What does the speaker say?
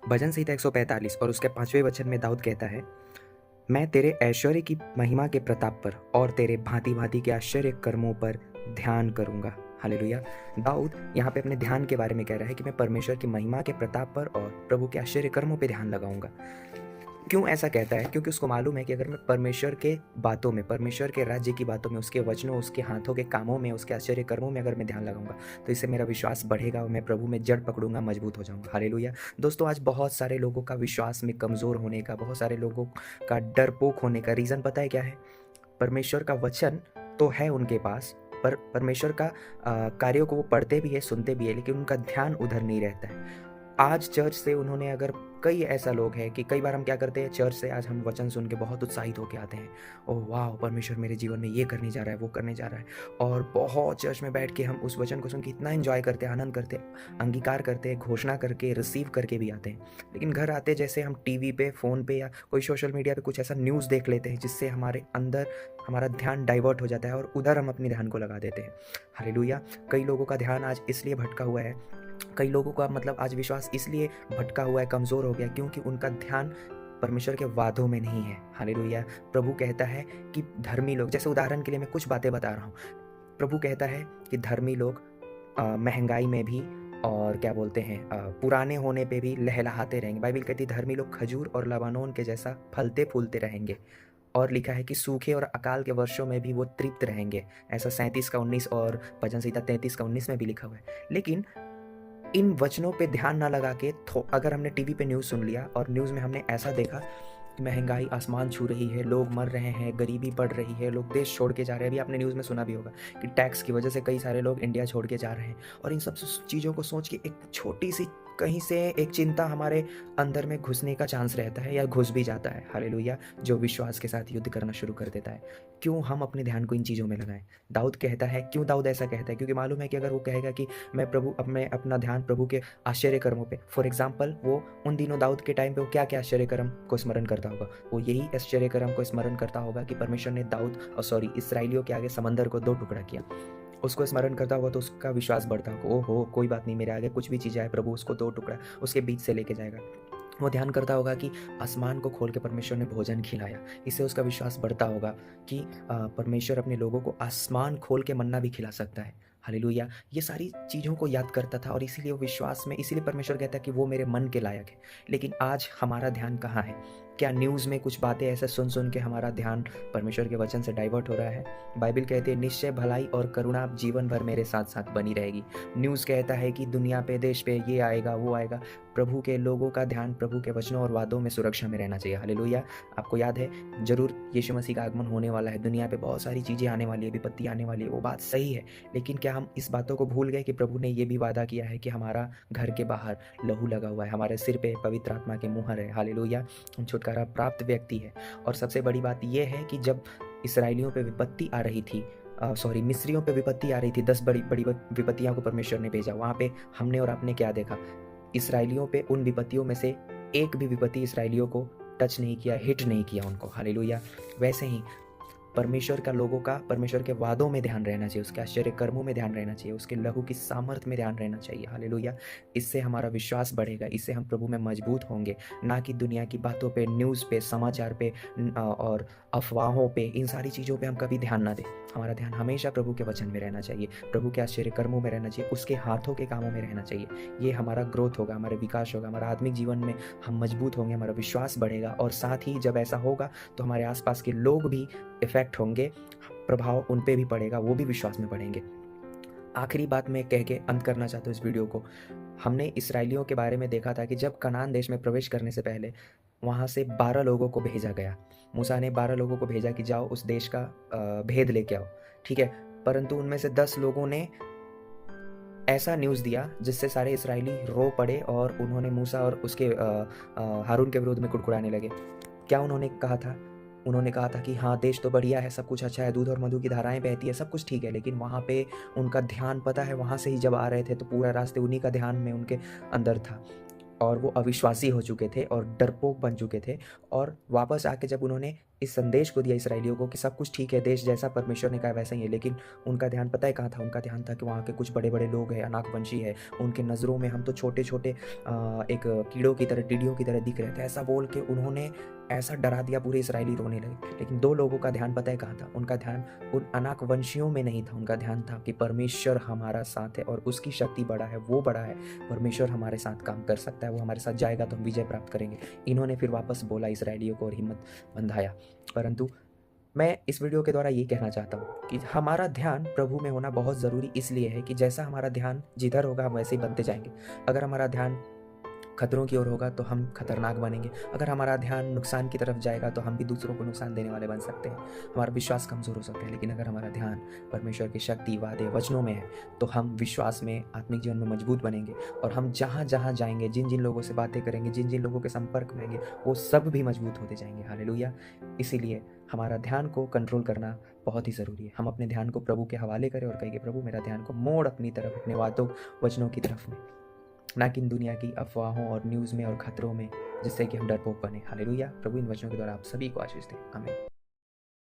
भजन संहिता 145 और उसके 5वें वचन में दाऊद कहता है, मैं तेरे ऐश्वर्य की महिमा के प्रताप पर और तेरे भांति भांति के आश्चर्य कर्मों पर ध्यान करूंगा। हालेलुया। दाऊद यहाँ पे अपने ध्यान के बारे में कह रहा है कि मैं परमेश्वर की महिमा के प्रताप पर और प्रभु के आश्चर्य कर्मों पे ध्यान लगाऊंगा। क्यों ऐसा कहता है? क्योंकि उसको मालूम है कि अगर मैं परमेश्वर के बातों में, परमेश्वर के राज्य की बातों में, उसके वचनों, उसके हाथों के कामों में, उसके आश्चर्य कर्मों में अगर मैं ध्यान लगाऊंगा तो इससे मेरा विश्वास बढ़ेगा और मैं प्रभु में जड़ पकड़ूंगा, मजबूत हो जाऊंगा। हालेलुया। दोस्तों, आज बहुत सारे लोगों का विश्वास में कमज़ोर होने का, बहुत सारे लोगों का डरपोक होने का रीज़न पता है क्या है? परमेश्वर का वचन तो है उनके पास, पर परमेश्वर का कार्यों को वो पढ़ते भी है, सुनते भी है, लेकिन उनका ध्यान उधर नहीं रहता है। आज चर्च से उन्होंने अगर कई ऐसा लोग हैं कि कई बार हम क्या करते हैं, चर्च से आज हम वचन सुन के बहुत उत्साहित होकर आते हैं। ओह वाह, परमेश्वर मेरे जीवन में ये करने जा रहा है, वो करने जा रहा है, और बहुत चर्च में बैठ के हम उस वचन को सुन के इतना एंजॉय करते हैं, आनंद करते हैं, अंगीकार करते हैं, घोषणा करके रिसीव करके भी आते हैं। लेकिन घर आते जैसे हम टीवी पे, फ़ोन पे या कोई सोशल मीडिया पे कुछ ऐसा न्यूज़ देख लेते हैं जिससे हमारे अंदर हमारा ध्यान डाइवर्ट हो जाता है और उधर हम अपने ध्यान को लगा देते हैं। हालेलुया। कई लोगों का ध्यान आज इसलिए भटका हुआ है, कई लोगों का मतलब आज विश्वास इसलिए भटका हुआ है, कमज़ोर हो गया, क्योंकि उनका ध्यान परमेश्वर के वादों में नहीं है। हालेलुया। प्रभु कहता है कि धर्मी लोग, जैसे उदाहरण के लिए मैं कुछ बातें बता रहा हूँ, प्रभु कहता है कि धर्मी लोग महंगाई में भी और क्या बोलते हैं पुराने होने पे भी लहलहाते रहेंगे। बाइबल कहती है धर्मी लोग खजूर और लबानोन के जैसा फलते फूलते रहेंगे। और लिखा है कि सूखे और अकाल के वर्षों में भी वो तृप्त रहेंगे। ऐसा 37 का 19 और भजन संहिता 33 का 19 में भी लिखा हुआ है। लेकिन इन वचनों पे ध्यान ना लगा के अगर हमने टीवी पे न्यूज़ सुन लिया और न्यूज़ में हमने ऐसा देखा कि महंगाई आसमान छू रही है, लोग मर रहे हैं, गरीबी बढ़ रही है, लोग देश छोड़ के जा रहे हैं। अभी आपने न्यूज़ में सुना भी होगा कि टैक्स की वजह से कई सारे लोग इंडिया छोड़ के जा रहे हैं। और इन सब चीज़ों को सोच के एक छोटी सी कहीं से एक चिंता हमारे अंदर में घुसने का चांस रहता है या घुस भी जाता है। हालेलुया। जो विश्वास के साथ युद्ध करना शुरू कर देता है। क्यों हम अपने ध्यान को इन चीज़ों में लगाएं? दाऊद कहता है, क्यों दाऊद ऐसा कहता है? क्योंकि मालूम है कि अगर वो कहेगा कि मैं अपना ध्यान प्रभु के आश्चर्य कर्मों पे, फॉर एग्जाम्पल वो उन दिनों दाऊद के टाइम पे वो क्या क्या आश्चर्य कर्म को स्मरण करता होगा? वो यही आश्चर्य कर्म को स्मरण करता होगा कि परमेश्वर ने इसराइलियों के आगे समंदर को 2 टुकड़ा किया। उसको स्मरण करता होगा तो उसका विश्वास बढ़ता होगा, ओहो कोई बात नहीं, मेरे आगे कुछ भी चीज़ आए, प्रभु उसको 2 टुकड़ा उसके बीच से लेके जाएगा। वो ध्यान करता होगा कि आसमान को खोल के परमेश्वर ने भोजन खिलाया। इससे उसका विश्वास बढ़ता होगा कि परमेश्वर अपने लोगों को आसमान खोल के मन्ना भी खिला सकता है। हालेलुया। ये सारी चीज़ों को याद करता था और इसीलिए वो विश्वास में, इसीलिए परमेश्वर कहता है कि वो मेरे मन के लायक है। लेकिन आज हमारा ध्यान कहाँ है? क्या न्यूज़ में कुछ बातें ऐसे सुन सुन के हमारा ध्यान परमेश्वर के वचन से डाइवर्ट हो रहा है? बाइबल कहती है निश्चय भलाई और करुणा जीवन भर मेरे साथ साथ बनी रहेगी। न्यूज़ कहता है कि दुनिया पे, देश पे ये आएगा, वो आएगा। प्रभु के लोगों का ध्यान प्रभु के वचनों और वादों में सुरक्षा में रहना चाहिए। हालेलुया। आपको याद है, जरूर यीशु मसीह का आगमन होने वाला है, दुनिया पे बहुत सारी चीज़ें आने वाली है, विपत्ति आने वाली है, वो बात सही है। लेकिन क्या हम इस बातों को भूल गए कि प्रभु ने ये भी वादा किया है कि हमारा घर के बाहर लहू लगा हुआ है, हमारे सिर पे पवित्र आत्मा के मुहर है। हालेलुया। हम छुटकारा प्राप्त व्यक्ति है। और सबसे बड़ी बात यह है कि जब इसराइलियों पे विपत्ति आ रही थी, मिस्रियों पे विपत्ति आ रही थी, 10 बड़ी बड़ी विपत्तियों को परमेश्वर ने भेजा। वहाँ पे हमने और आपने क्या देखा? इसराइलियों पे उन विपत्तियों में से एक भी विपत्ति इसराइलियों को टच नहीं किया, हिट नहीं किया उनको। हालेलुया। वैसे ही परमेश्वर का लोगों का परमेश्वर के वादों में ध्यान रहना चाहिए, उसके आश्चर्य कर्मों में ध्यान रहना चाहिए, उसके लहू की सामर्थ्य में ध्यान रहना चाहिए। हालेलुया। इससे हमारा विश्वास बढ़ेगा, इससे हम प्रभु में मजबूत होंगे, ना कि दुनिया की बातों पे, न्यूज़ पे, समाचार पे और अफवाहों पे, इन सारी चीज़ों पे हम कभी ध्यान ना दें। हमारा ध्यान हमेशा प्रभु के वचन में रहना चाहिए, प्रभु के आश्चर्य कर्मों में रहना चाहिए, उसके हाथों के कामों में रहना चाहिए। ये हमारा ग्रोथ होगा, हमारा विकास होगा, हमारा आत्मिक जीवन में हम मजबूत होंगे, हमारा विश्वास बढ़ेगा। और साथ ही जब ऐसा होगा तो हमारे आसपास के लोग भी इफेक्ट होंगे, प्रभाव उन पे भी पड़ेगा, वो भी विश्वास में बढ़ेंगे। आखिरी बात मैं कह के अंत करना चाहता हूँ इस वीडियो को। हमने इसराइलियों के बारे में देखा था कि जब कनान देश में प्रवेश करने से पहले वहाँ से 12 लोगों को भेजा गया। मूसा ने 12 लोगों को भेजा कि जाओ उस देश का भेद लेके आओ, ठीक है। परंतु उनमें से 10 लोगों ने ऐसा न्यूज़ दिया जिससे सारे इसराइली रो पड़े और उन्होंने मूसा और उसके हारून के विरोध में कुड़कुड़ाने लगे। क्या उन्होंने कहा था? उन्होंने कहा था कि हाँ, देश तो बढ़िया है, सब कुछ अच्छा है, दूध और मधु की धाराएं बहती है, सब कुछ ठीक है। लेकिन वहाँ पे उनका ध्यान, पता है, वहाँ से ही जब आ रहे थे तो पूरा रास्ते उन्हीं का ध्यान में उनके अंदर था। और वो अविश्वासी हो चुके थे और डरपोक बन चुके थे। और वापस आके जब उन्होंने इस संदेश को दिया इसराइलियों को कि सब कुछ ठीक है, देश जैसा परमेश्वर ने कहा वैसा ही है, लेकिन उनका ध्यान पता है कहाँ था? उनका ध्यान था कि वहाँ के कुछ बड़े-बड़े लोग हैं, अनाकवंशी है, उनके नज़रों में हम तो छोटे-छोटे एक कीड़ों की तरह, टिड्डियों की तरह दिख रहे थे। ऐसा बोल के उन्होंने ऐसा डरा दिया, पूरे इसराइली रोने लगे। लेकिन 2 लोगों का ध्यान पता है कहाँ था? उनका ध्यान उन अनाकवंशियों में नहीं था, उनका ध्यान था कि परमेश्वर हमारा साथ है और उसकी शक्ति बड़ा है, वो बड़ा है। परमेश्वर हमारे साथ काम कर सकता है, वो हमारे साथ जाएगा तो हम विजय प्राप्त करेंगे। इन्होंने फिर वापस बोला इसराइलियों को और हिम्मत बंधाया। परंतु मैं इस वीडियो के द्वारा ये कहना चाहता हूँ कि हमारा ध्यान प्रभु में होना बहुत ज़रूरी इसलिए है कि जैसा हमारा ध्यान जिधर होगा हम वैसे ही बनते जाएंगे। अगर हमारा ध्यान खतरों की ओर होगा तो हम खतरनाक बनेंगे। अगर हमारा ध्यान नुकसान की तरफ जाएगा तो हम भी दूसरों को नुकसान देने वाले बन सकते हैं। हमारा विश्वास कमज़ोर हो सकता है। लेकिन अगर हमारा ध्यान परमेश्वर की शक्ति, वादे, वचनों में है तो हम विश्वास में, आत्मिक जीवन में मजबूत बनेंगे। और हम जहाँ जहाँ जाएंगे, जिन जिन लोगों से बातें करेंगे, जिन जिन लोगों के संपर्क में आएंगे, वो सब भी मजबूत होते जाएंगे। हालेलुया। इसीलिए हमारा ध्यान को कंट्रोल करना बहुत ही ज़रूरी है। हम अपने ध्यान को प्रभु के हवाले करें और कहेंगे, प्रभु मेरा ध्यान को मोड़ अपनी तरफ, अपने वादों, वचनों की तरफ में, ना कि इन दुनिया की अफवाहों और न्यूज़ में और खतरों में, जिससे कि हम डरपोक बने। हालेलुया। प्रभु इन वचनों के द्वारा आप सभी को आशीष दे। आमीन।